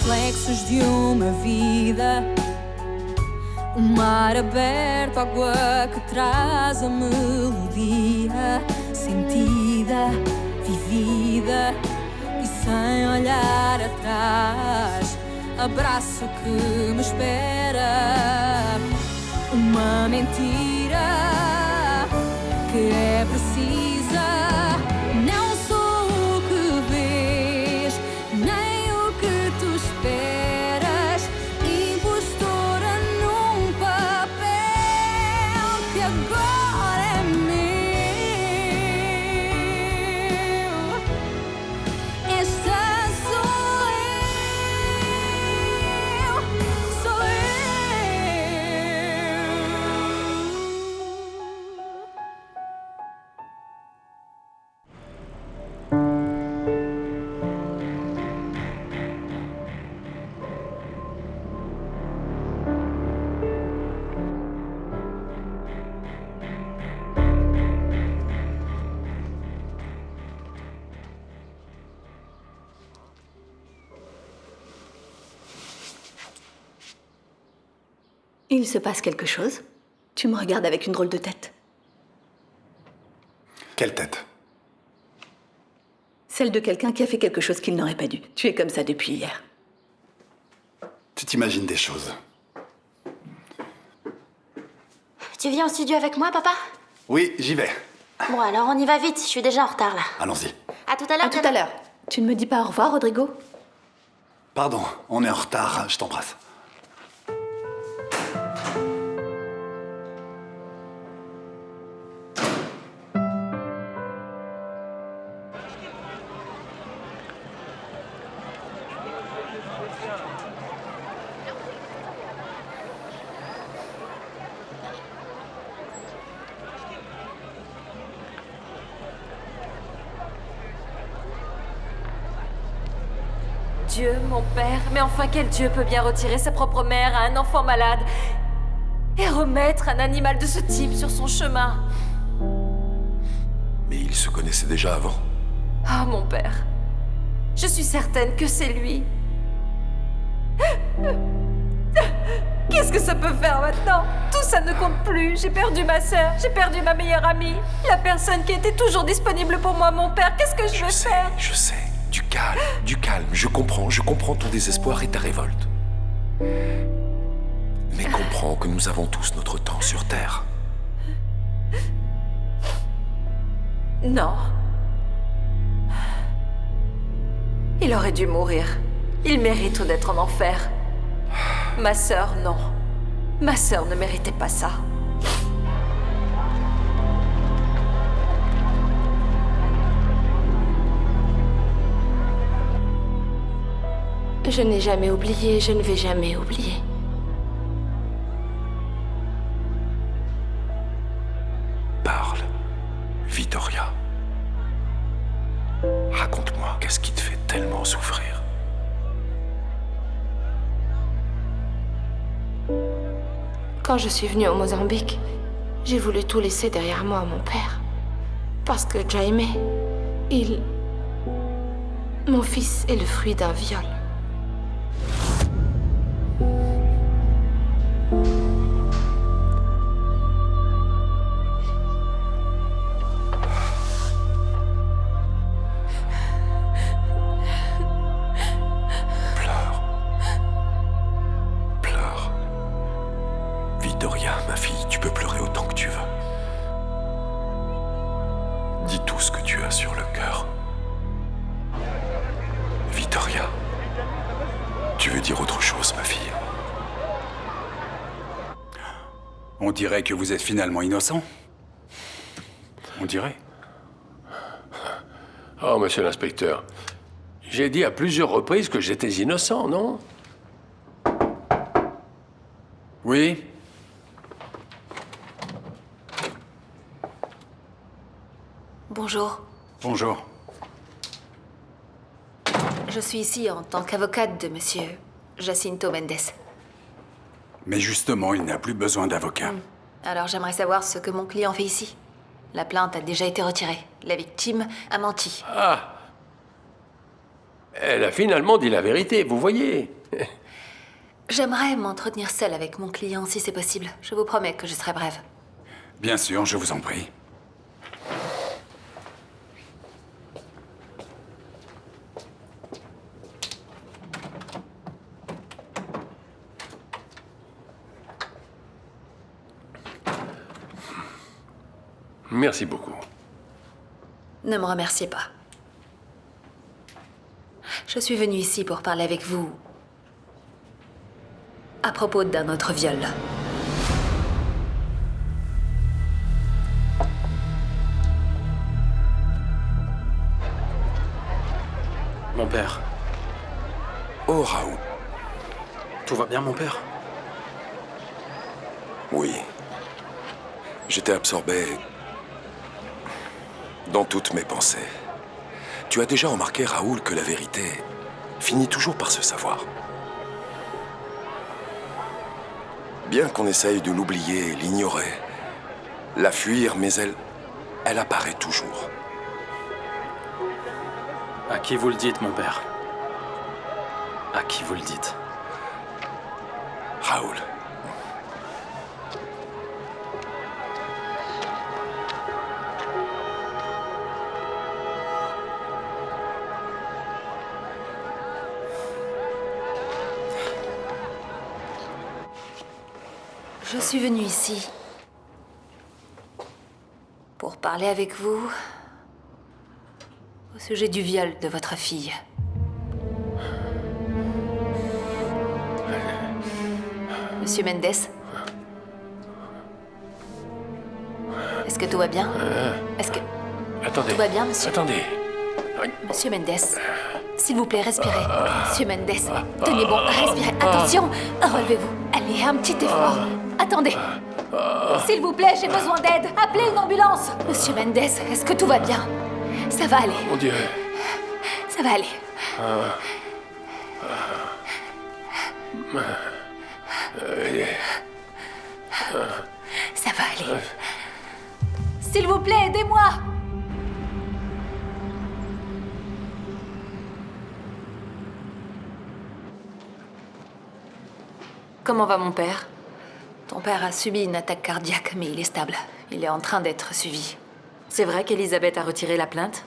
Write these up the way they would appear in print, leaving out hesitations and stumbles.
reflexos de uma vida. O mar aberto, água que traz a melodia sentida, vivida e sem olhar atrás. Abraço que me espera. Uma mentira que é precisa. Não sou o que vês, nem o que tu esperas. Impostora num papel que agora é meu. Esta sou eu, sou eu. Il se passe quelque chose? Tu me regardes avec une drôle de tête. Quelle tête? Celle de quelqu'un qui a fait quelque chose qu'il n'aurait pas dû. Tu es comme ça depuis hier. Tu t'imagines des choses. Tu viens au studio avec moi, papa? Oui, j'y vais. Bon, alors on y va vite, je suis déjà en retard là. Allons-y. À tout à l'heure. À tout à l'heure. Tu ne me dis pas au revoir, Rodrigo? Pardon, on est en retard. Je t'embrasse. Dieu, mon père, mais enfin quel Dieu peut bien retirer sa propre mère à un enfant malade et remettre un animal de ce type sur son chemin? Mais ils se connaissaient déjà avant. Ah, mon père, je suis certaine que c'est lui. Qu'est-ce que ça peut faire maintenant? Tout ça ne compte plus. J'ai perdu ma sœur, j'ai perdu ma meilleure amie, la personne qui était toujours disponible pour moi, mon père. Qu'est-ce que je vais faire? Je sais. Du calme. Je comprends ton désespoir et ta révolte. Mais comprends que nous avons tous notre temps sur Terre. Non. Il aurait dû mourir. Il mérite d'être en enfer. Ma sœur, non. Ma sœur ne méritait pas ça. Je n'ai jamais oublié, je ne vais jamais oublier. Parle, Vittoria. Raconte-moi, qu'est-ce qui te fait tellement souffrir? Quand je suis venue au Mozambique, j'ai voulu tout laisser derrière moi, mon père. Parce que Jaime, mon fils est le fruit d'un viol. Pleure. Vittoria, ma fille, tu peux pleurer autant que tu veux. Dis tout ce que tu as sur le cœur. Vittoria, tu veux dire autre chose, ma fille? On dirait que vous êtes finalement innocent. On dirait. Oh, monsieur l'inspecteur, j'ai dit à plusieurs reprises que j'étais innocent, non? Oui. Bonjour. Bonjour. Je suis ici en tant qu'avocate de monsieur Jacinto Mendes. Mais justement, il n'a plus besoin d'avocat. Alors j'aimerais savoir ce que mon client fait ici. La plainte a déjà été retirée. La victime a menti. Ah! Elle a finalement dit la vérité, vous voyez. J'aimerais m'entretenir seule avec mon client si c'est possible. Je vous promets que je serai brève. Bien sûr, je vous en prie. Merci beaucoup. Ne me remerciez pas. Je suis venue ici pour parler avec vous à propos d'un autre viol. Mon père. Oh, Raoul. Tout va bien, mon père? Oui. J'étais absorbé dans toutes mes pensées. Tu as déjà remarqué, Raoul, que la vérité finit toujours par se savoir. Bien qu'on essaye de l'oublier, l'ignorer, la fuir, mais elle apparaît toujours. À qui vous le dites, mon père? À qui vous le dites? Raoul. Je suis venue ici pour parler avec vous au sujet du viol de votre fille. Monsieur Mendes? Est-ce que tout va bien? Est-ce que... Attendez. Tout va bien, monsieur? Attendez. Monsieur Mendes, s'il vous plaît, respirez. Monsieur Mendes, tenez bon, respirez. Attention, relevez-vous. Allez, un petit effort. Attendez. S'il vous plaît, j'ai besoin d'aide. Appelez une ambulance. Monsieur Mendes, est-ce que tout va bien? Ça va aller. Mon Dieu. Ça va aller. Ça va aller. S'il vous plaît, aidez-moi. Comment va mon père? Ton père a subi une attaque cardiaque, mais il est stable. Il est en train d'être suivi. C'est vrai qu'Elisabeth a retiré la plainte?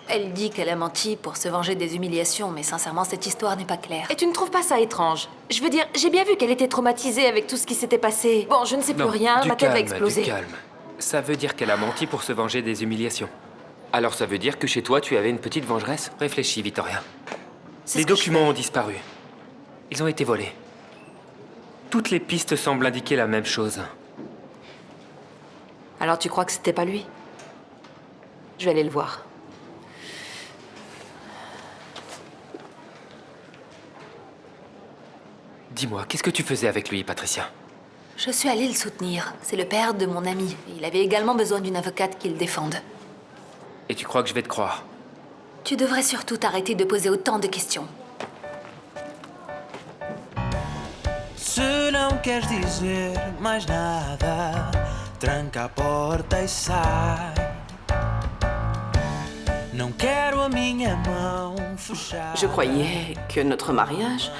Elle dit qu'elle a menti pour se venger des humiliations, mais sincèrement, cette histoire n'est pas claire. Et tu ne trouves pas ça étrange? Je veux dire, j'ai bien vu qu'elle était traumatisée avec tout ce qui s'était passé. Bon, je ne sais plus rien, ma tête va exploser. Du calme. Ça veut dire qu'elle a menti pour se venger des humiliations. Alors ça veut dire que chez toi, tu avais une petite vengeresse? Réfléchis, Victoria. Les documents ont disparu. Ils ont été volés. Toutes les pistes semblent indiquer la même chose. Alors tu crois que c'était pas lui? Je vais aller le voir. Dis-moi, qu'est-ce que tu faisais avec lui, Patricia? Je suis allée le soutenir. C'est le père de mon ami. Il avait également besoin d'une avocate qui le défende. Et tu crois que je vais te croire? Tu devrais surtout t'arrêter de poser autant de questions. Se não queres dizer mais nada, tranca a porta e sai. Não quero a minha mão fechada. Je croyais que notre mariage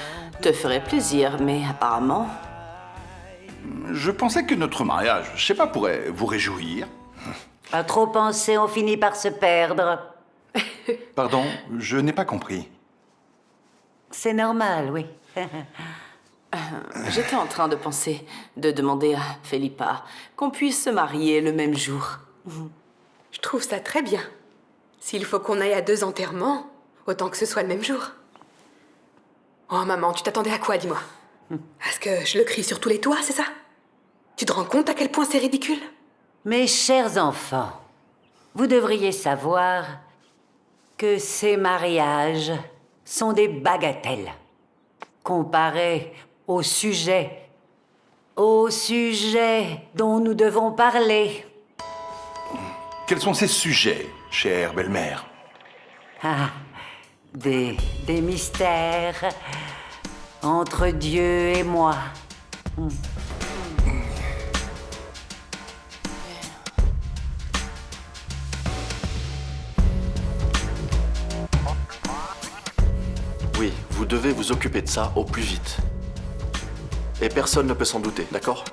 te ferait plaisir, mais apparemment... Je pensais que notre mariage, je sais pas, pourrait vous réjouir. À trop penser, on finit par se perdre. Pardon, je n'ai pas compris. C'est normal, oui. J'étais en train de penser de demander à Felipa qu'on puisse se marier le même jour. Je trouve ça très bien. S'il faut qu'on aille à 2 enterrements, autant que ce soit le même jour. Oh maman, tu t'attendais à quoi, dis-moi? À ce que je le crie sur tous les toits, c'est ça? Tu te rends compte à quel point c'est ridicule? Mes chers enfants, vous devriez savoir que ces mariages sont des bagatelles comparés au sujet dont nous devons parler. Quels sont ces sujets, chère belle-mère? Ah, des mystères entre Dieu et moi. Vous devez vous occuper de ça au plus vite. Et personne ne peut s'en douter, d'accord?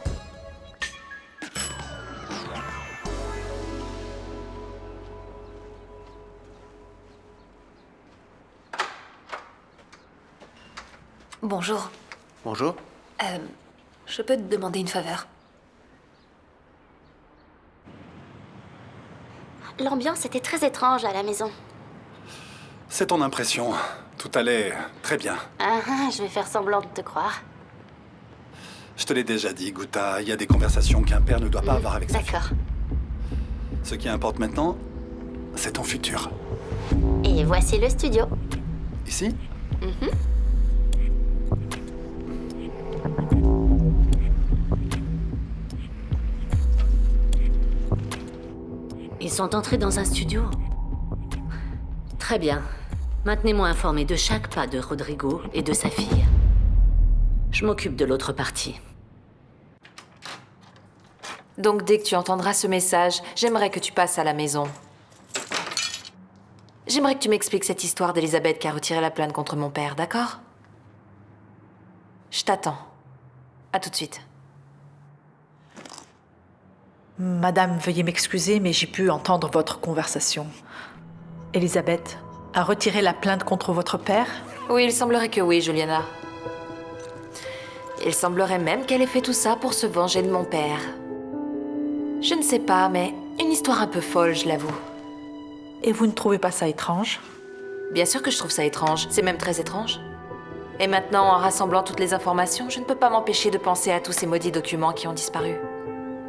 Bonjour. Bonjour. Je peux te demander une faveur? L'ambiance était très étrange à la maison. C'est ton impression. Tout allait très bien. Je vais faire semblant de te croire. Je te l'ai déjà dit, Guta, il y a des conversations qu'un père ne doit pas avoir avec sa fille. D'accord. Ce qui importe maintenant, c'est ton futur. Et voici le studio. Ici? Ils sont entrés dans un studio. Très bien. Maintenez-moi informé de chaque pas de Rodrigo et de sa fille. Je m'occupe de l'autre partie. Donc dès que tu entendras ce message, j'aimerais que tu passes à la maison. J'aimerais que tu m'expliques cette histoire d'Elisabeth qui a retiré la plainte contre mon père, d'accord? Je t'attends. À tout de suite. Madame, veuillez m'excuser, mais j'ai pu entendre votre conversation. Elisabeth a retiré la plainte contre votre père? Oui, il semblerait que oui, Juliana. Il semblerait même qu'elle ait fait tout ça pour se venger de mon père. Je ne sais pas, mais une histoire un peu folle, je l'avoue. Et vous ne trouvez pas ça étrange? Bien sûr que je trouve ça étrange, c'est même très étrange. Et maintenant, en rassemblant toutes les informations, je ne peux pas m'empêcher de penser à tous ces maudits documents qui ont disparu.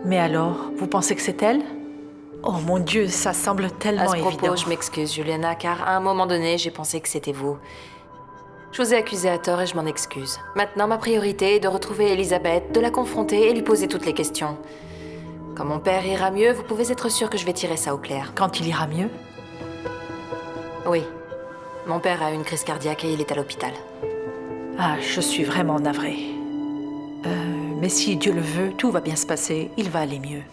Mais alors, vous pensez que c'est elle? Oh mon Dieu, ça semble tellement évident. À ce propos, je m'excuse, Juliana, car à un moment donné, j'ai pensé que c'était vous. Je vous ai accusé à tort et je m'en excuse. Maintenant, ma priorité est de retrouver Elisabeth, de la confronter et lui poser toutes les questions. Quand mon père ira mieux, vous pouvez être sûr que je vais tirer ça au clair. Quand il ira mieux? Oui. Mon père a eu une crise cardiaque et il est à l'hôpital. Ah, je suis vraiment navrée. Mais si Dieu le veut, tout va bien se passer, il va aller mieux.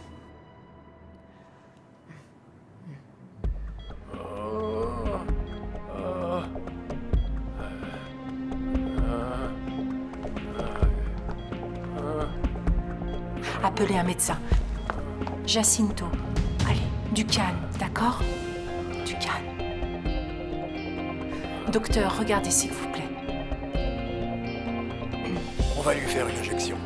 Appelez un médecin. Jacinto. Allez, du calme, d'accord? Du calme. Docteur, regardez s'il vous plaît. On va lui faire une injection.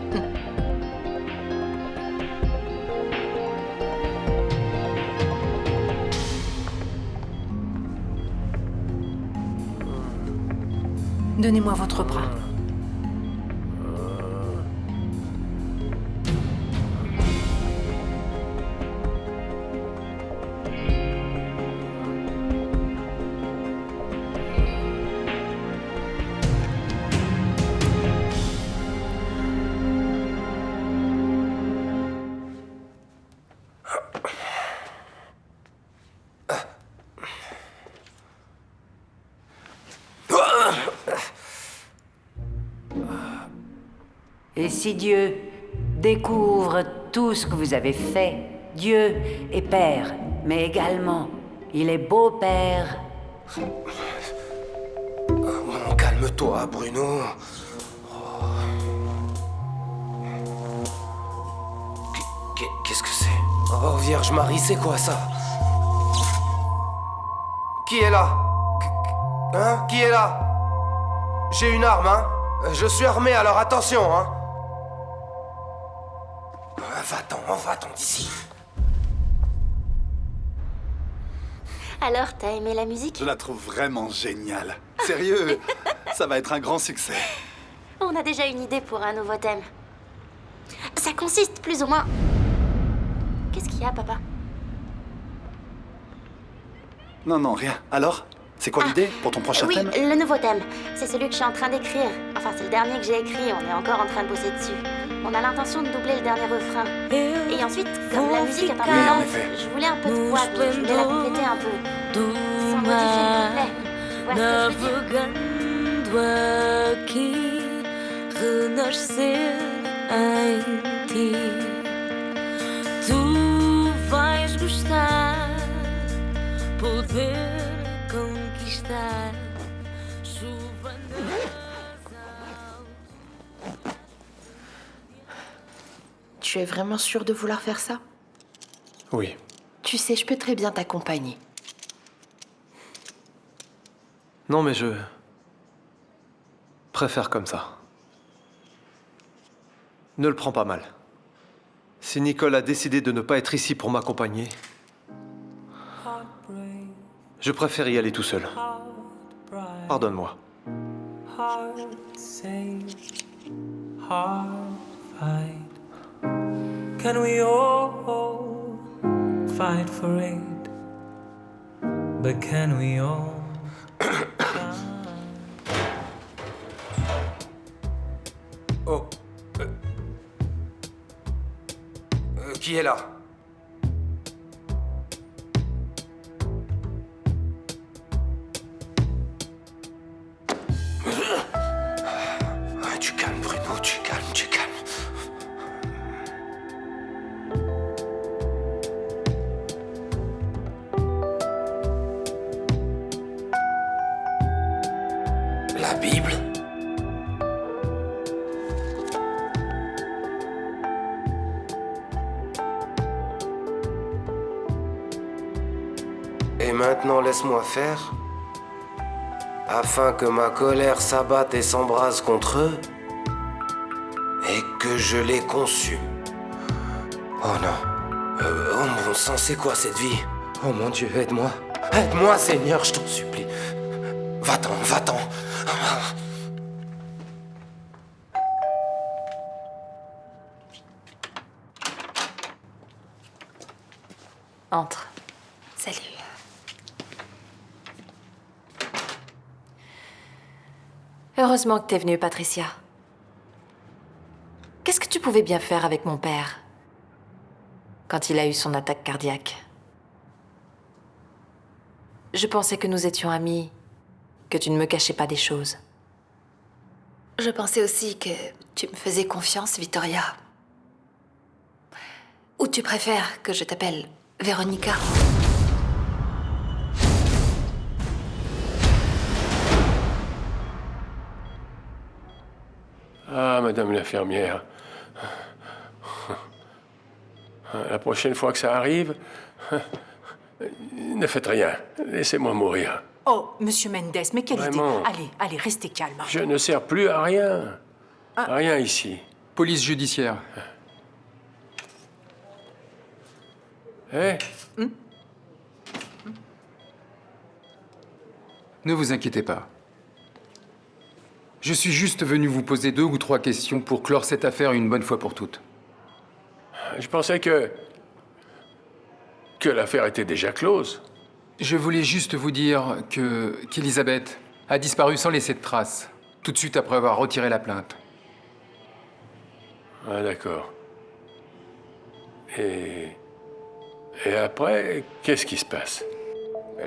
Donnez-moi votre bras. Et si Dieu découvre tout ce que vous avez fait, Dieu est père, mais également, il est beau-père. Calme-toi, Bruno. Qu'est-ce que c'est? Oh, Vierge Marie, c'est quoi ça? Qui est là? Hein? Qui est là? J'ai une arme, hein? Je suis armé, alors attention, hein? Va-t'en d'ici. Alors, t'as aimé la musique? Je la trouve vraiment géniale. Sérieux, ça va être un grand succès. On a déjà une idée pour un nouveau thème. Ça consiste plus ou moins... Qu'est-ce qu'il y a, papa? Non, rien. Alors? C'est quoi l'idée pour ton prochain thème? Oui, le nouveau thème. C'est celui que je suis en train d'écrire. Enfin, c'est le dernier que j'ai écrit, on est encore en train de bosser dessus. On a l'intention de doubler le dernier refrain. Et ensuite, comme la musique est un peu lente, je voulais un peu de voix, je voulais la compléter un peu. Sans modifier le couplet. Tu vois ce que je veux dire? Aqui renascer em ti. Tu vais gostar, poder conquistar. Chuva. Tu es vraiment sûr de vouloir faire ça? Oui. Tu sais, je peux très bien t'accompagner. Non, mais je préfère comme ça. Ne le prends pas mal. Si Nicole a décidé de ne pas être ici pour m'accompagner, je préfère y aller tout seul. Pardonne-moi. Can we all fight for it? But can we all? Oh. Qui est là? Tu calmes, Bruno, tu calmes, tu calmes. La Bible? Et maintenant, laisse-moi faire, afin que ma colère s'abatte et s'embrase contre eux, et que je les consume. Oh non. Oh mon sang, c'est quoi cette vie? Oh mon Dieu, aide-moi. Aide-moi, Seigneur, je t'en supplie. Va-t'en, va-t'en. Entre. Salut. Heureusement que t'es venue, Patricia. Qu'est-ce que tu pouvais bien faire avec mon père quand il a eu son attaque cardiaque? Je pensais que nous étions amis, que tu ne me cachais pas des choses. Je pensais aussi que tu me faisais confiance, Vittoria. Ou tu préfères que je t'appelle Véronica? Ah, madame l'infirmière. La prochaine fois que ça arrive, ne faites rien. Laissez-moi mourir. Oh, monsieur Mendes, mais quelle Vraiment. idée! Allez, allez, restez calme. Je ne sers plus à rien. Ah. Rien ici. Police judiciaire. Eh? Ne vous inquiétez pas. Je suis juste venu vous poser 2 ou 3 questions pour clore cette affaire une bonne fois pour toutes. Je pensais que l'affaire était déjà close. Je voulais juste vous dire qu'Elisabeth a disparu sans laisser de traces, tout de suite après avoir retiré la plainte. Ah, d'accord. Et après, qu'est-ce qui se passe?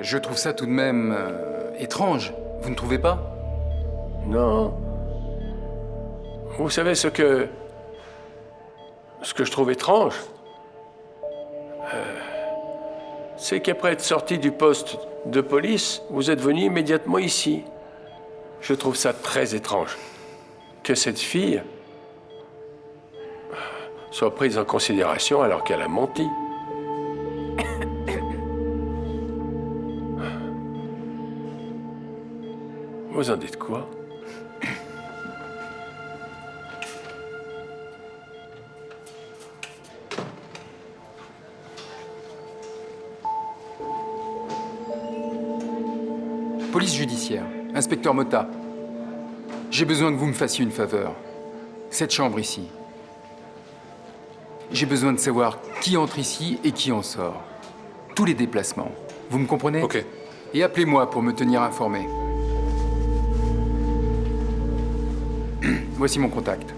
Je trouve ça tout de même étrange, vous ne trouvez pas? Non. Vous savez ce que je trouve étrange, c'est qu'après être sorti du poste de police, vous êtes venu immédiatement ici. Je trouve ça très étrange que cette fille soit prise en considération alors qu'elle a menti. Vous en dites quoi? Police judiciaire, inspecteur Motta. J'ai besoin que vous me fassiez une faveur. Cette chambre ici. J'ai besoin de savoir qui entre ici et qui en sort. Tous les déplacements. Vous me comprenez? Ok. Et appelez-moi pour me tenir informé. Voici mon contact.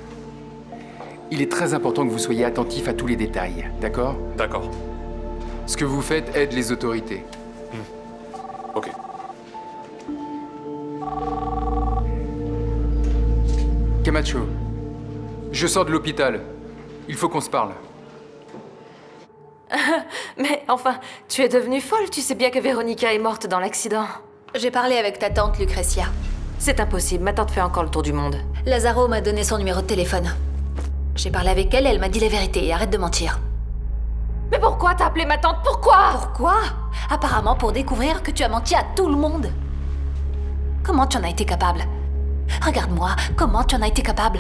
Il est très important que vous soyez attentif à tous les détails, d'accord? D'accord. Ce que vous faites aide les autorités. Ok. Camacho, je sors de l'hôpital. Il faut qu'on se parle. Mais enfin, tu es devenue folle. Tu sais bien que Véronica est morte dans l'accident. J'ai parlé avec ta tante Lucretia. C'est impossible. Ma tante fait encore le tour du monde. Lazaro m'a donné son numéro de téléphone. J'ai parlé avec elle et elle m'a dit la vérité. Et arrête de mentir. Mais pourquoi t'as appelé ma tante? Pourquoi? Pourquoi? Apparemment pour découvrir que tu as menti à tout le monde. Comment tu en as été capable? Regarde-moi, comment tu en as été capable?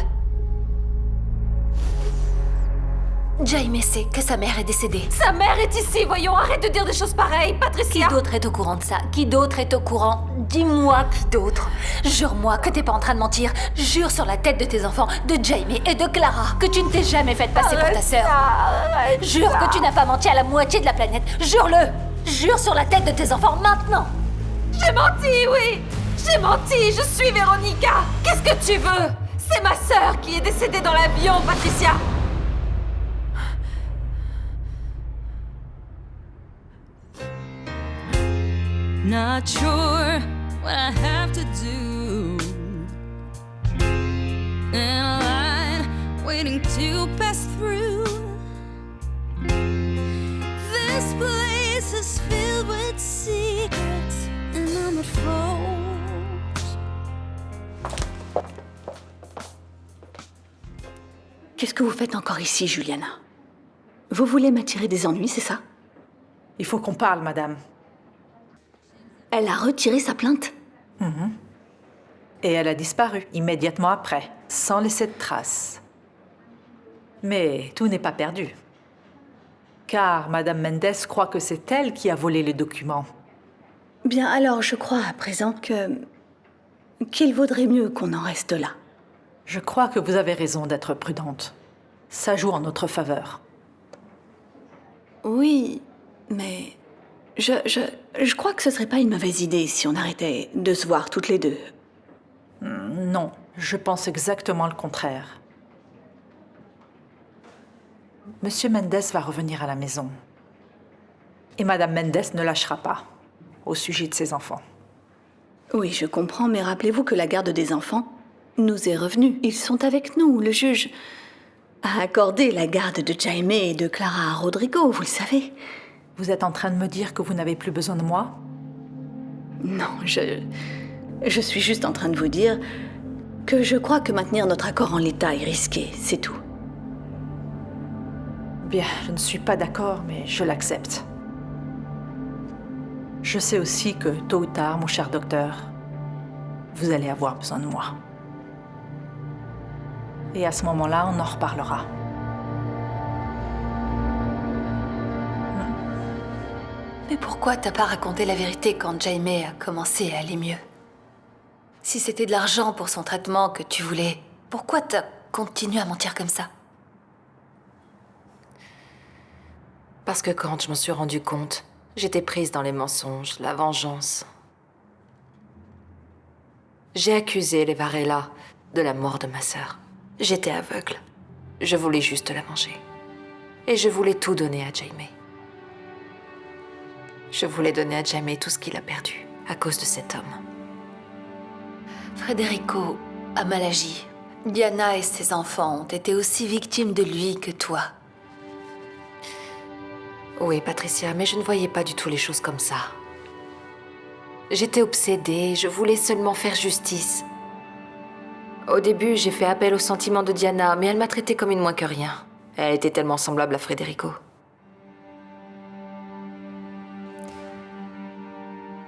Jaime sait que sa mère est décédée. Sa mère est ici, voyons, arrête de dire des choses pareilles, Patricia! Qui d'autre est au courant de ça? Qui d'autre est au courant? Dis-moi qui d'autre. Jure-moi que t'es pas en train de mentir. Jure sur la tête de tes enfants, de Jaime et de Clara, que tu ne t'es jamais fait passer pour ta sœur. Jure que tu n'as pas menti à la moitié de la planète. Jure-le! Jure sur la tête de tes enfants maintenant! J'ai menti, oui! J'ai menti, je suis Véronica! Qu'est-ce que tu veux? C'est ma sœur qui est décédée dans l'avion, Patricia! Not sure what I have to do. In a line waiting to pass through. This place is filled with secrets and I'm not froze. Qu'est-ce que vous faites encore ici, Juliana? Vous voulez m'attirer des ennuis, c'est ça? Il faut qu'on parle, madame. Elle a retiré sa plainte? Et elle a disparu immédiatement après, sans laisser de traces. Mais tout n'est pas perdu. Car Madame Mendes croit que c'est elle qui a volé les documents. Bien, alors je crois à présent qu'il vaudrait mieux qu'on en reste là. Je crois que vous avez raison d'être prudente. Ça joue en notre faveur. Oui, mais je crois que ce serait pas une mauvaise idée si on arrêtait de se voir toutes les deux. Non, je pense exactement le contraire. Monsieur Mendes va revenir à la maison. Et Madame Mendes ne lâchera pas au sujet de ses enfants. Oui, je comprends, mais rappelez-vous que la garde des enfants nous est revenue. Ils sont avec nous. Le juge a accordé la garde de Jaime et de Clara à Rodrigo, vous le savez. Vous êtes en train de me dire que vous n'avez plus besoin de moi? Non, je suis juste en train de vous dire que je crois que maintenir notre accord en l'état est risqué, c'est tout. Bien, je ne suis pas d'accord, mais je l'accepte. Je sais aussi que, tôt ou tard, mon cher docteur, vous allez avoir besoin de moi. Et à ce moment-là, on en reparlera. Mais pourquoi t'as pas raconté la vérité quand Jaime a commencé à aller mieux? Si c'était de l'argent pour son traitement que tu voulais, pourquoi t'as continué à mentir comme ça? Parce que quand je m'en suis rendu compte, j'étais prise dans les mensonges, la vengeance. J'ai accusé les Varela de la mort de ma sœur. J'étais aveugle. Je voulais juste la manger. Et je voulais tout donner à Jaime. Je voulais donner à Jaime tout ce qu'il a perdu à cause de cet homme. Federico a mal agi. Diana et ses enfants ont été aussi victimes de lui que toi. Oui, Patricia, mais je ne voyais pas du tout les choses comme ça. J'étais obsédée, je voulais seulement faire justice. Au début, j'ai fait appel aux sentiments de Diana, mais elle m'a traitée comme une moins que rien. Elle était tellement semblable à Federico.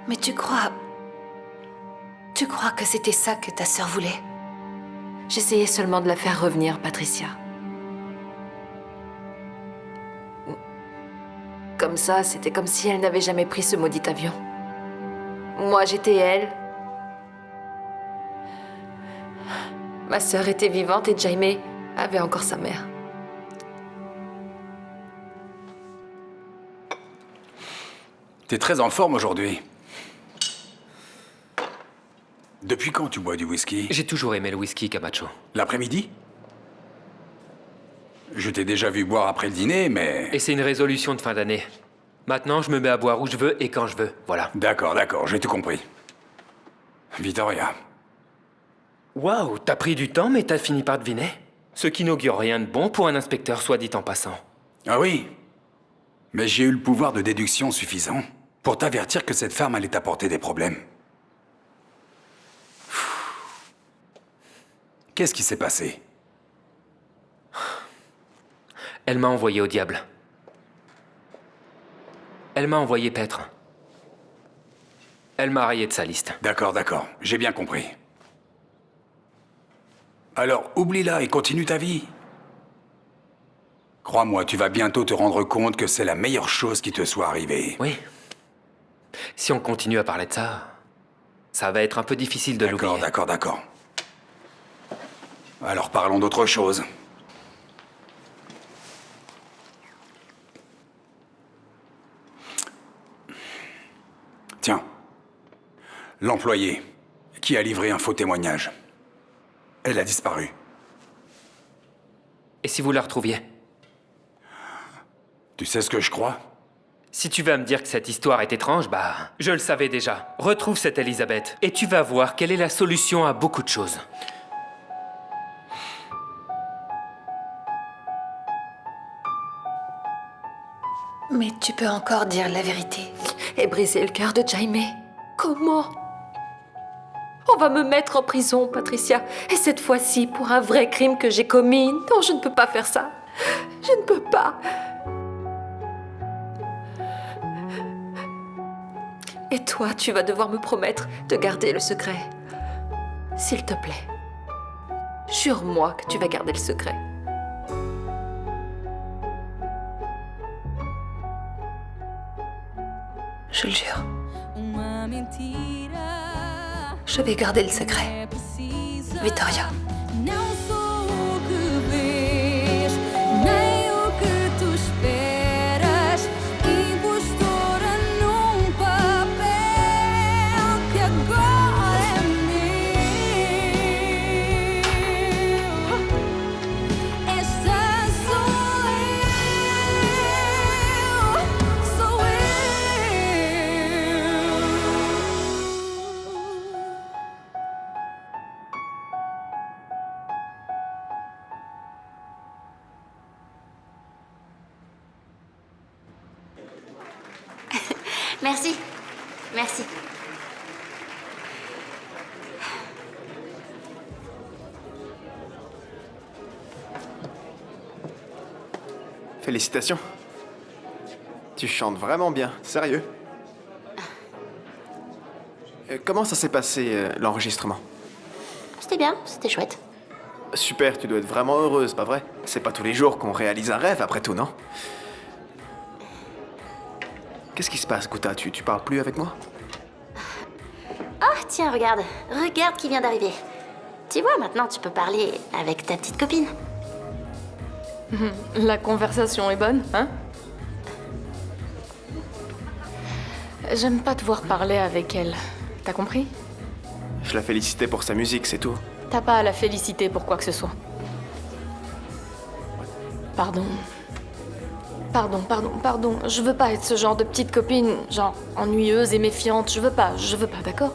Mais tu crois que c'était ça que ta sœur voulait? J'essayais seulement de la faire revenir, Patricia. Comme ça, c'était comme si elle n'avait jamais pris ce maudit avion. Moi, j'étais elle. Ma sœur était vivante et Jaime avait encore sa mère. T'es très en forme aujourd'hui. Depuis quand tu bois du whisky? J'ai toujours aimé le whisky, Camacho. L'après-midi? Je t'ai déjà vu boire après le dîner, mais... Et c'est une résolution de fin d'année. Maintenant, je me mets à boire où je veux et quand je veux, voilà. D'accord, j'ai tout compris. Vittoria. Waouh, t'as pris du temps, mais t'as fini par deviner. Ce qui n'augure rien de bon pour un inspecteur, soit dit en passant. Ah oui? Mais j'ai eu le pouvoir de déduction suffisant pour t'avertir que cette femme allait t'apporter des problèmes. Qu'est-ce qui s'est passé? Elle m'a envoyé au diable. Elle m'a envoyé paître. Elle m'a rayé de sa liste. D'accord, j'ai bien compris. Alors, oublie-la et continue ta vie. Crois-moi, tu vas bientôt te rendre compte que c'est la meilleure chose qui te soit arrivée. Oui. Si on continue à parler de ça, ça va être un peu difficile de l'oublier. D'accord. Alors parlons d'autre chose. Tiens. L'employée qui a livré un faux témoignage. Elle a disparu. Et si vous la retrouviez? Tu sais ce que je crois? Si tu vas me dire que cette histoire est étrange, bah, je le savais déjà. Retrouve cette Elisabeth, et tu vas voir quelle est la solution à beaucoup de choses. Mais tu peux encore dire la vérité. Et briser le cœur de Jaime. Comment? On va me mettre en prison, Patricia. Et cette fois-ci, pour un vrai crime que j'ai commis. Non, je ne peux pas faire ça. Je ne peux pas. Et toi, tu vas devoir me promettre de garder le secret. S'il te plaît. Jure-moi que tu vas garder le secret. Je le jure. Je vais garder le secret. Vittoria. Merci. Félicitations. Tu chantes vraiment bien, sérieux. Comment ça s'est passé, l'enregistrement? C'était bien, c'était chouette. Super, tu dois être vraiment heureuse, pas vrai? C'est pas tous les jours qu'on réalise un rêve, après tout, non? Qu'est-ce qui se passe, Guta? Tu parles plus avec moi? Oh, tiens, regarde qui vient d'arriver. Tu vois, maintenant tu peux parler avec ta petite copine. La conversation est bonne, hein? J'aime pas te voir parler avec elle. T'as compris? Je la félicitais pour sa musique, c'est tout. T'as pas à la féliciter pour quoi que ce soit. Pardon. Pardon. Je veux pas être ce genre de petite copine, genre ennuyeuse et méfiante. Je veux pas, d'accord?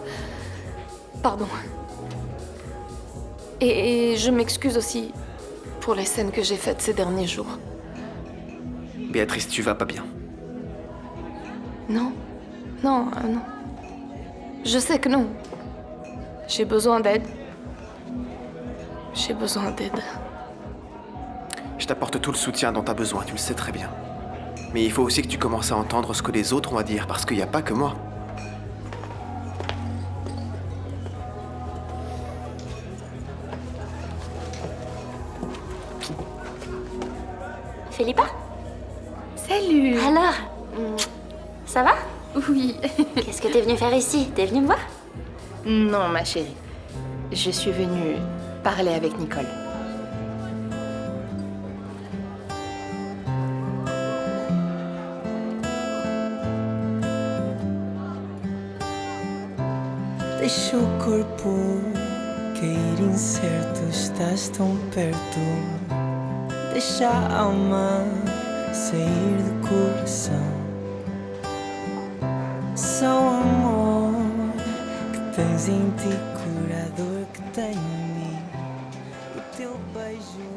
Pardon. Et je m'excuse aussi pour les scènes que j'ai faites ces derniers jours. Béatrice, tu vas pas bien. Non. Je sais que non. J'ai besoin d'aide. Je t'apporte tout le soutien dont t'as besoin, tu le sais très bien. Mais il faut aussi que tu commences à entendre ce que les autres ont à dire, parce qu'il n'y a pas que moi. Philippa? Salut! Alors, ça va? Oui. Qu'est-ce que t'es venue faire ici? T'es venue me voir? Non, ma chérie. Je suis venue parler avec Nicole. Deixa o corpo cair incerto, estás tão perto. Deixa a alma sair do coração. Só o amor que tens em ti, curador que tem em mim. O teu beijo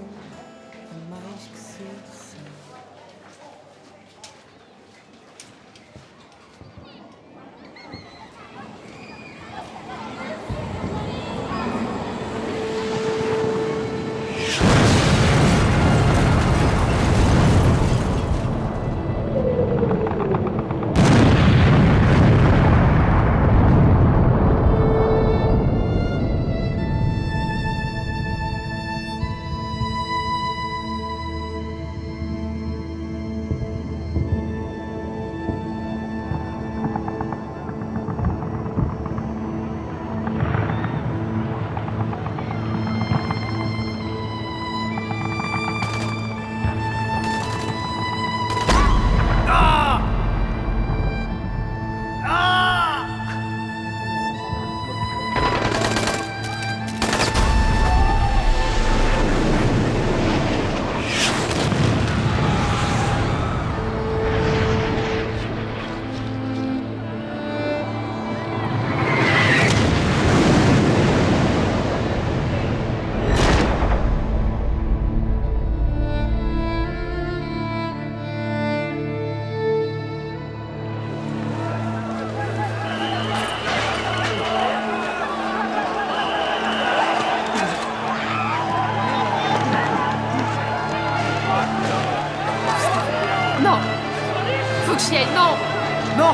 é mais que sedução.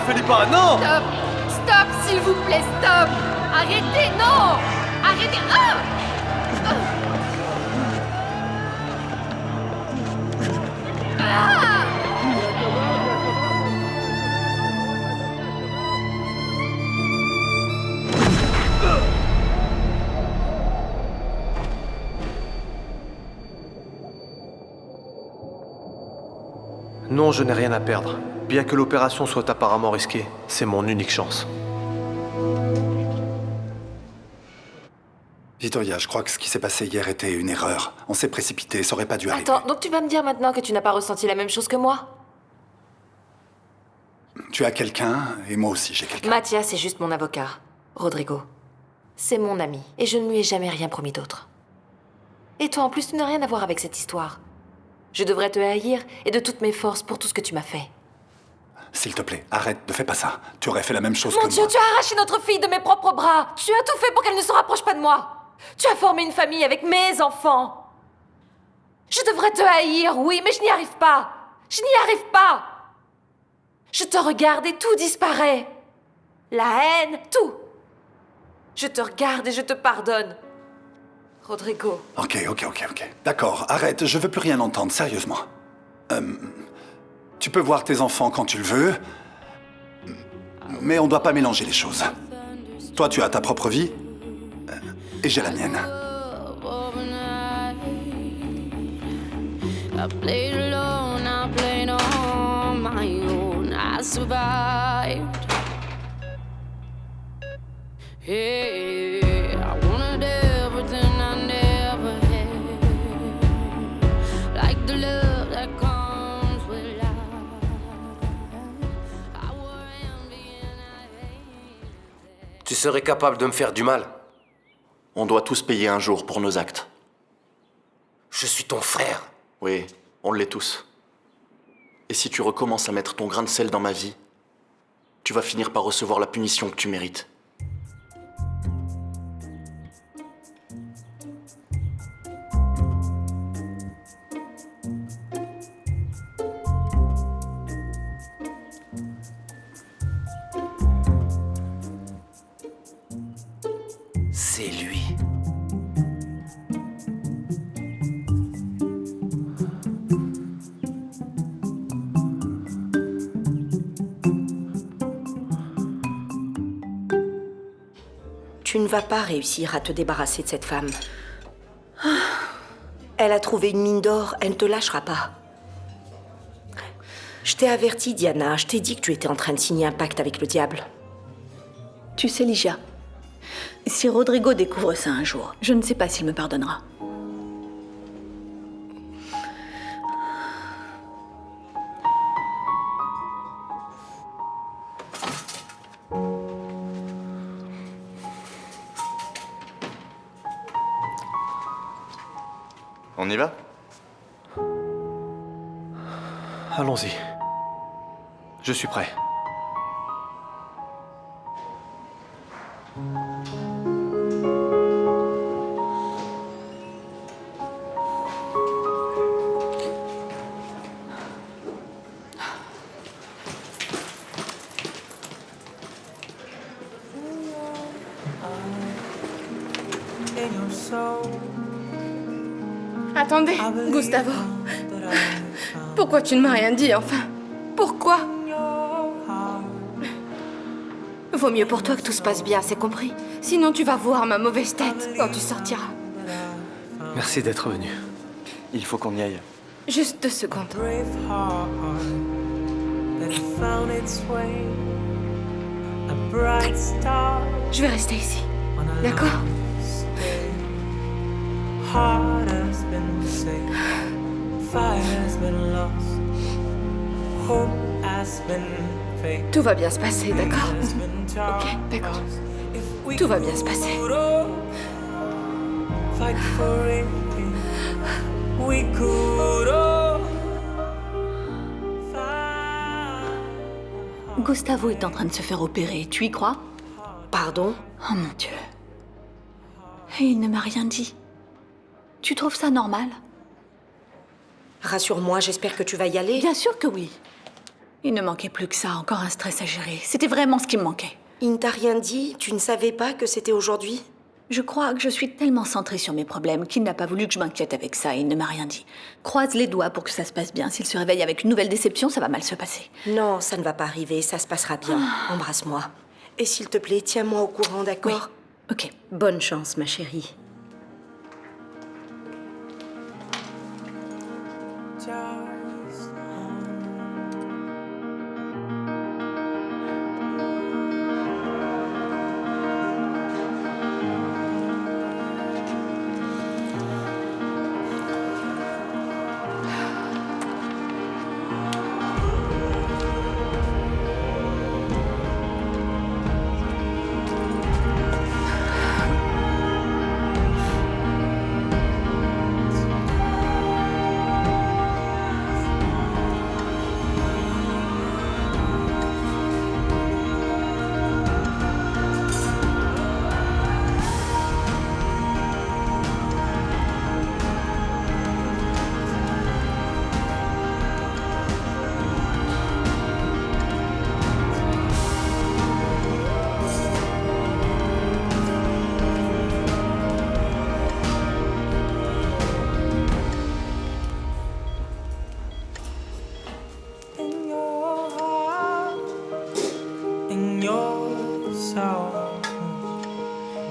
Philippa, non! Stop! Stop, s'il vous plaît, stop! Arrêtez, non! Arrêtez! Ah! Ah! Non, je n'ai rien à perdre. Bien que l'opération soit apparemment risquée, c'est mon unique chance. Vittoria, je crois que ce qui s'est passé hier était une erreur. On s'est précipité, ça aurait pas dû arriver. Attends, donc tu vas me dire maintenant que tu n'as pas ressenti la même chose que moi? Tu as quelqu'un, et moi aussi j'ai quelqu'un. Mathias est juste mon avocat. Rodrigo. C'est mon ami, et je ne lui ai jamais rien promis d'autre. Et toi en plus, tu n'as rien à voir avec cette histoire. Je devrais te haïr et de toutes mes forces pour tout ce que tu m'as fait. S'il te plaît, arrête, ne fais pas ça. Tu aurais fait la même chose que Mon moi. Dieu, tu as arraché notre fille de mes propres bras. Tu as tout fait pour qu'elle ne se rapproche pas de moi. Tu as formé une famille avec mes enfants. Je devrais te haïr, oui, mais je n'y arrive pas. Je n'y arrive pas. Je te regarde et tout disparaît. La haine, tout. Je te regarde et je te pardonne. Rodrigo. Ok. D'accord, arrête, je veux plus rien entendre, sérieusement. Tu peux voir tes enfants quand tu le veux, mais on doit pas mélanger les choses. Toi, tu as ta propre vie, et j'ai la mienne. I played alone, I played on my own. I survived. Hey, I wanted everything I never had, like the love that comes with life. I were envy and I hate. Tu serais capable de me faire du mal? On doit tous payer un jour pour nos actes. Je suis ton frère. Oui, on l'est tous. Et si tu recommences à mettre ton grain de sel dans ma vie, tu vas finir par recevoir la punition que tu mérites. C'est lui. Tu ne vas pas réussir à te débarrasser de cette femme. Elle a trouvé une mine d'or, elle ne te lâchera pas. Je t'ai averti, Diana, je t'ai dit que tu étais en train de signer un pacte avec le diable. Tu sais, Ligia, si Rodrigo découvre ça un jour, je ne sais pas s'il me pardonnera. On y va? Allons-y. Je suis prêt. Attendez, Gustavo. Pourquoi tu ne m'as rien dit, enfin? Pourquoi? Vaut mieux pour toi que tout se passe bien, c'est compris? Sinon tu vas voir ma mauvaise tête quand tu sortiras. Merci d'être venu. Il faut qu'on y aille. Juste 2 secondes. Je vais rester ici. D'accord? Heart has been saved, fire has been lost, hope has been fake. Tout va bien se passer, d'accord? Ok, d'accord. Tout va bien se passer. Fight for it, we could all. Gustavo est en train de se faire opérer, tu y crois? Pardon? Oh mon Dieu. Et il ne m'a rien dit. Tu trouves ça normal? Rassure-moi, j'espère que tu vas y aller. Bien sûr que oui. Il ne manquait plus que ça, encore un stress à gérer. C'était vraiment ce qui me manquait. Il ne t'a rien dit? Tu ne savais pas que c'était aujourd'hui? Je crois que je suis tellement centrée sur mes problèmes qu'il n'a pas voulu que je m'inquiète avec ça et il ne m'a rien dit. Croise les doigts pour que ça se passe bien. S'il se réveille avec une nouvelle déception, ça va mal se passer. Non, ça ne va pas arriver, ça se passera bien. Embrasse-moi. Et s'il te plaît, tiens-moi au courant, d'accord? Oui. Ok. Bonne chance, ma chérie.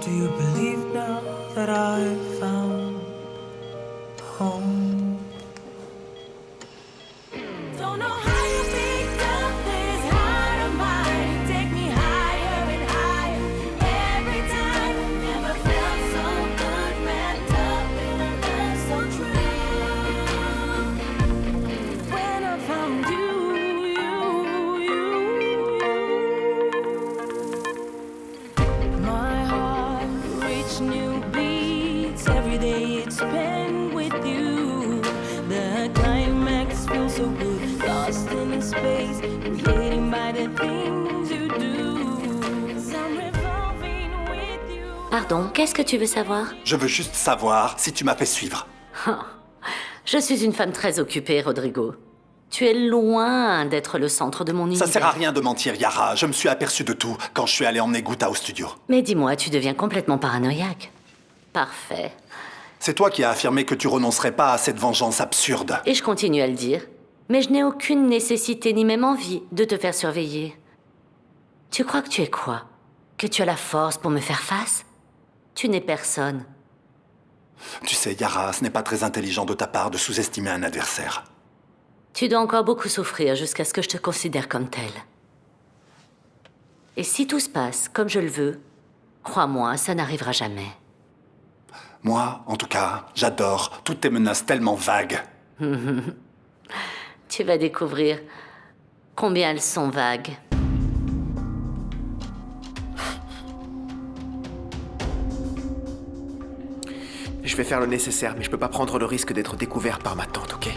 Do you believe now that I found home? Don't know how you picked up this heart of mine. Take me higher and higher every time. Never felt so good, wrapped up in a love so true. When I found you, my heart reached new beats. Every day it's spent with you. The climax feels so good. Lost in space, creating by the things you do. I'm revolving with you. Pardon, qu'est-ce que tu veux savoir? Je veux juste savoir si tu m'as fait suivre. Je suis une femme très occupée, Rodrigo. Tu es loin d'être le centre de mon univers. Ça sert à rien de mentir, Yara. Je me suis aperçu de tout quand je suis allé emmener Guta au studio. Mais dis-moi, tu deviens complètement paranoïaque. Parfait. C'est toi qui as affirmé que tu renoncerais pas à cette vengeance absurde. Et je continue à le dire. Mais je n'ai aucune nécessité ni même envie de te faire surveiller. Tu crois que tu es quoi? Que tu as la force pour me faire face? Tu n'es personne. Tu sais, Yara, ce n'est pas très intelligent de ta part de sous-estimer un adversaire. Tu dois encore beaucoup souffrir jusqu'à ce que je te considère comme tel. Et si tout se passe comme je le veux, crois-moi, ça n'arrivera jamais. Moi, en tout cas, j'adore toutes tes menaces tellement vagues. Tu vas découvrir combien elles sont vagues. Je vais faire le nécessaire, mais je peux pas prendre le risque d'être découvert par ma tante, ok?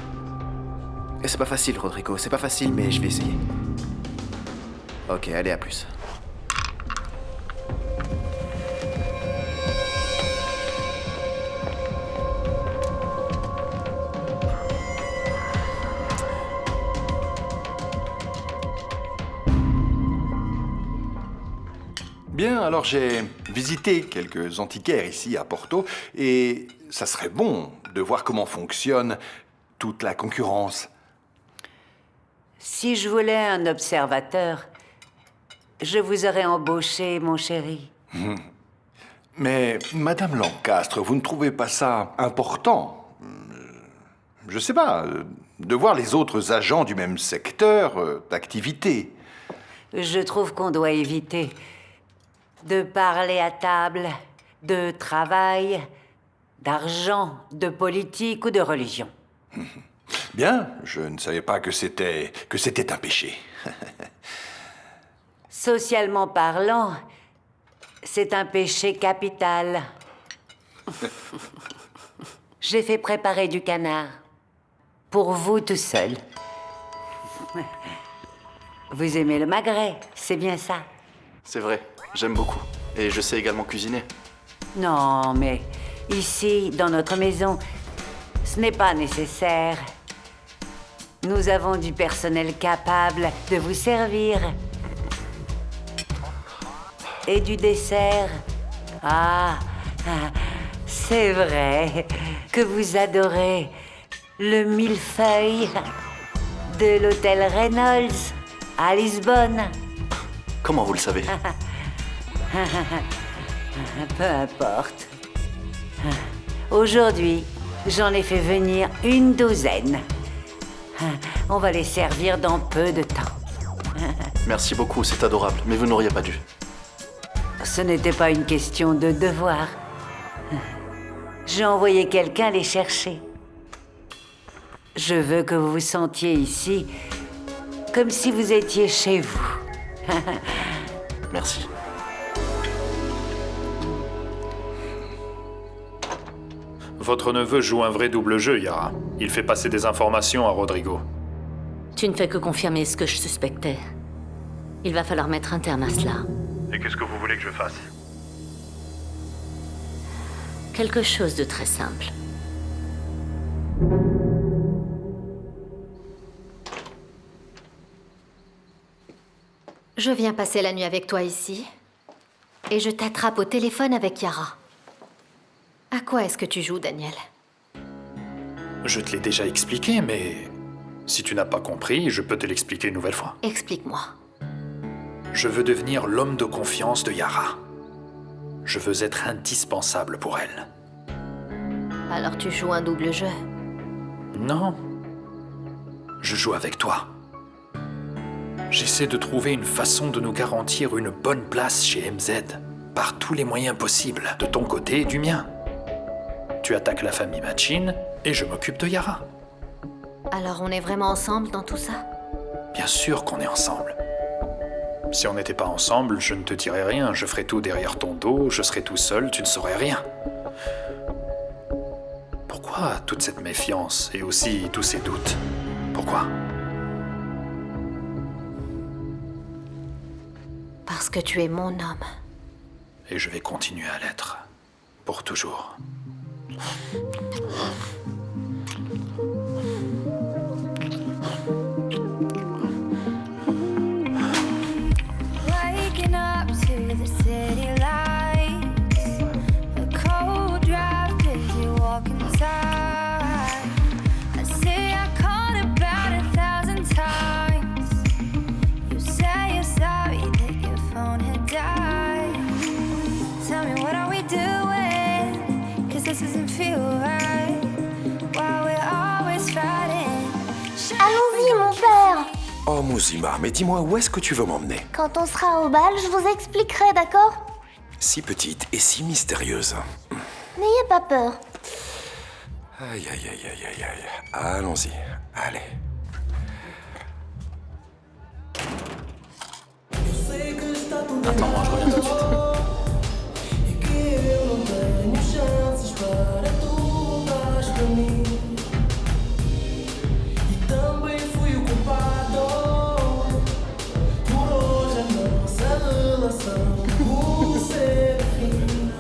Et c'est pas facile, Rodrigo, c'est pas facile, mais je vais essayer. Ok, allez, à plus. Bien, alors j'ai visité quelques antiquaires ici à Porto et ça serait bon de voir comment fonctionne toute la concurrence. Si je voulais un observateur, je vous aurais embauché, mon chéri. Mais, Madame Lancastre, vous ne trouvez pas ça important? Je sais pas, de voir les autres agents du même secteur d'activité. Je trouve qu'on doit éviter de parler à table, de travail, d'argent, de politique ou de religion. Bien, je ne savais pas que c'était un péché. Socialement parlant, c'est un péché capital. J'ai fait préparer du canard. Pour vous tout seul. Vous aimez le magret, c'est bien ça? C'est vrai, j'aime beaucoup. Et je sais également cuisiner. Non, mais ici, dans notre maison, ce n'est pas nécessaire. Nous avons du personnel capable de vous servir. Et du dessert. C'est vrai que vous adorez le millefeuille de l'hôtel Reynolds à Lisbonne. Comment vous le savez? Peu importe. Aujourd'hui, j'en ai fait venir une douzaine. On va les servir dans peu de temps. Merci beaucoup, c'est adorable, mais vous n'auriez pas dû. Ce n'était pas une question de devoir. J'ai envoyé quelqu'un les chercher. Je veux que vous vous sentiez ici comme si vous étiez chez vous. Merci. Votre neveu joue un vrai double jeu, Yara. Il fait passer des informations à Rodrigo. Tu ne fais que confirmer ce que je suspectais. Il va falloir mettre un terme à cela. Et qu'est-ce que vous voulez que je fasse? Quelque chose de très simple. Je viens passer la nuit avec toi ici, et je t'attrape au téléphone avec Yara. À quoi est-ce que tu joues, Daniel? Je te l'ai déjà expliqué, mais si tu n'as pas compris, je peux te l'expliquer une nouvelle fois. Explique-moi. Je veux devenir l'homme de confiance de Yara. Je veux être indispensable pour elle. Alors tu joues un double jeu? Non. Je joue avec toi. J'essaie de trouver une façon de nous garantir une bonne place chez MZ, par tous les moyens possibles, de ton côté et du mien. Tu attaques la famille Machin, et je m'occupe de Yara. Alors on est vraiment ensemble dans tout ça? Bien sûr qu'on est ensemble. Si on n'était pas ensemble, je ne te dirais rien, je ferais tout derrière ton dos, je serais tout seul, tu ne saurais rien. Pourquoi toute cette méfiance, et aussi tous ces doutes? Pourquoi? Parce que tu es mon homme. Et je vais continuer à l'être. Pour toujours. Waking up to the city lights, a cold draft as you walk inside. I say I called about 1,000 times. You say you're sorry that your phone had died. Tell me, what are we doing? 'Cause this doesn't feel right. While we're always fighting. Allons-y, mon père. Oh, Mouzima, mais dis-moi, où est-ce que tu veux m'emmener? Quand on sera au bal, je vous expliquerai, d'accord? Si petite et si mystérieuse. N'ayez pas peur. Aïe, aïe, aïe, aïe, aïe, aïe. Allons-y, allez. Attends-moi, je reviens tout de suite. Também fui o culpado por hoje a nossa relação ser fim.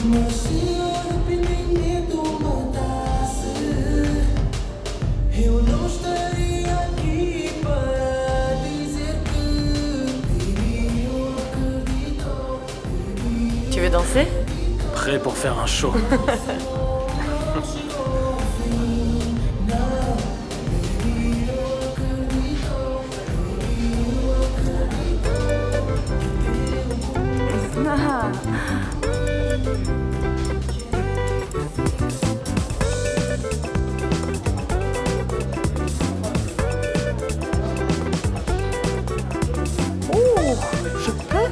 Mas se o arrependimento matasse, eu não estaria aqui para dizer que baby, eu acredito. Tu veux danser? Prêt pour faire un show. Je peux?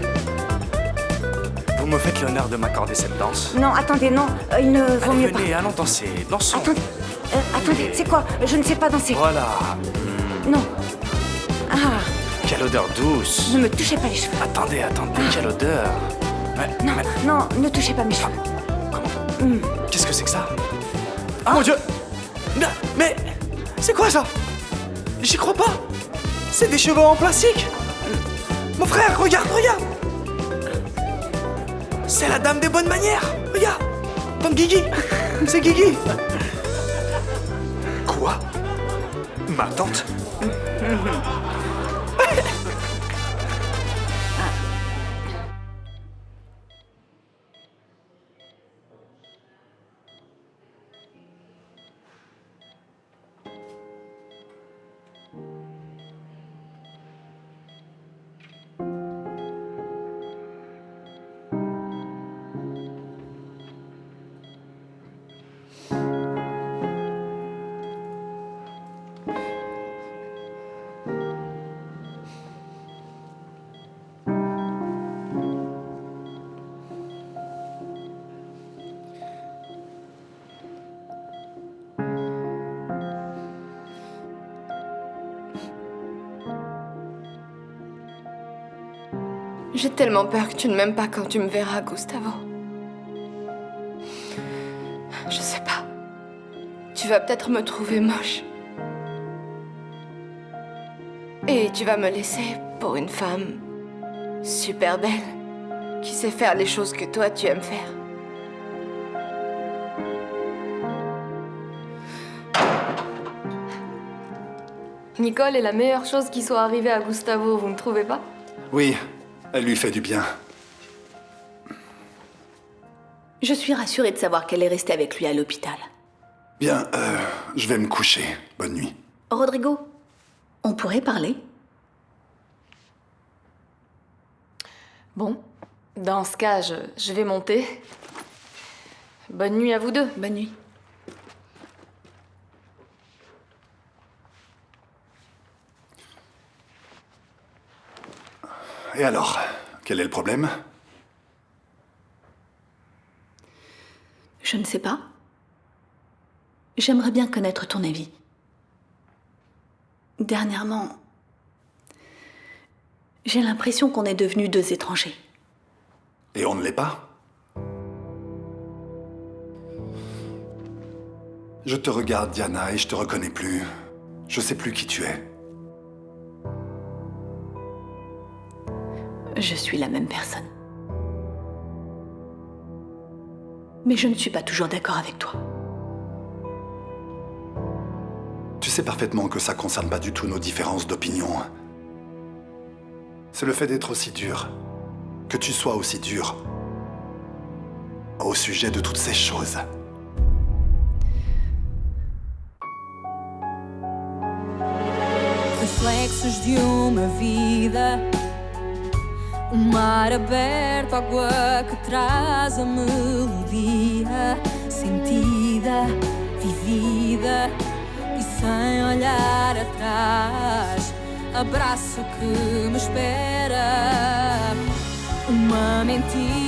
Vous me faites l'honneur de m'accorder cette danse? Non, attendez, non, il ne vaut Allez, mieux venez, allons danser, dansons. pas. Attendez, c'est quoi? Je ne sais pas danser. Voilà. Non. Ah, Quelle odeur douce. ne me touchez pas les cheveux. Attendez, quelle odeur. Non, non, ne touchez pas mes cheveux. Qu'est-ce que c'est que ça? Ah mon Dieu! Mais c'est quoi ça? J'y crois pas! C'est des cheveux en plastique! Mon frère, regarde! C'est la dame des bonnes manières! Regarde! Tante Guigui! C'est Guigui! Quoi? Ma tante? J'ai tellement peur que tu ne m'aimes pas quand tu me verras, Gustavo. Je sais pas. Tu vas peut-être me trouver moche. Et tu vas me laisser pour une femme super belle, qui sait faire les choses que toi tu aimes faire. Nicole est la meilleure chose qui soit arrivée à Gustavo, vous ne trouvez pas? Oui, elle lui fait du bien. Je suis rassurée de savoir qu'elle est restée avec lui à l'hôpital. Bien, je vais me coucher. Bonne nuit. Rodrigo, on pourrait parler? Bon, dans ce cas, je vais monter. Bonne nuit à vous deux. Bonne nuit. Et alors, quel est le problème? Je ne sais pas. J'aimerais bien connaître ton avis. Dernièrement, j'ai l'impression qu'on est devenus deux étrangers. Et on ne l'est pas? Je te regarde, Diana, et je te reconnais plus. Je sais plus qui tu es. Je suis la même personne. Mais je ne suis pas toujours d'accord avec toi. Tu sais parfaitement que ça concerne pas du tout nos différences d'opinion. C'est le fait d'être aussi dur, que tu sois aussi dur, au sujet de toutes ces choses. Reflexos de uma vida, mar aberto, água que traz a melodia sentida, vivida e sem olhar atrás. Abraço que me espera, uma mentira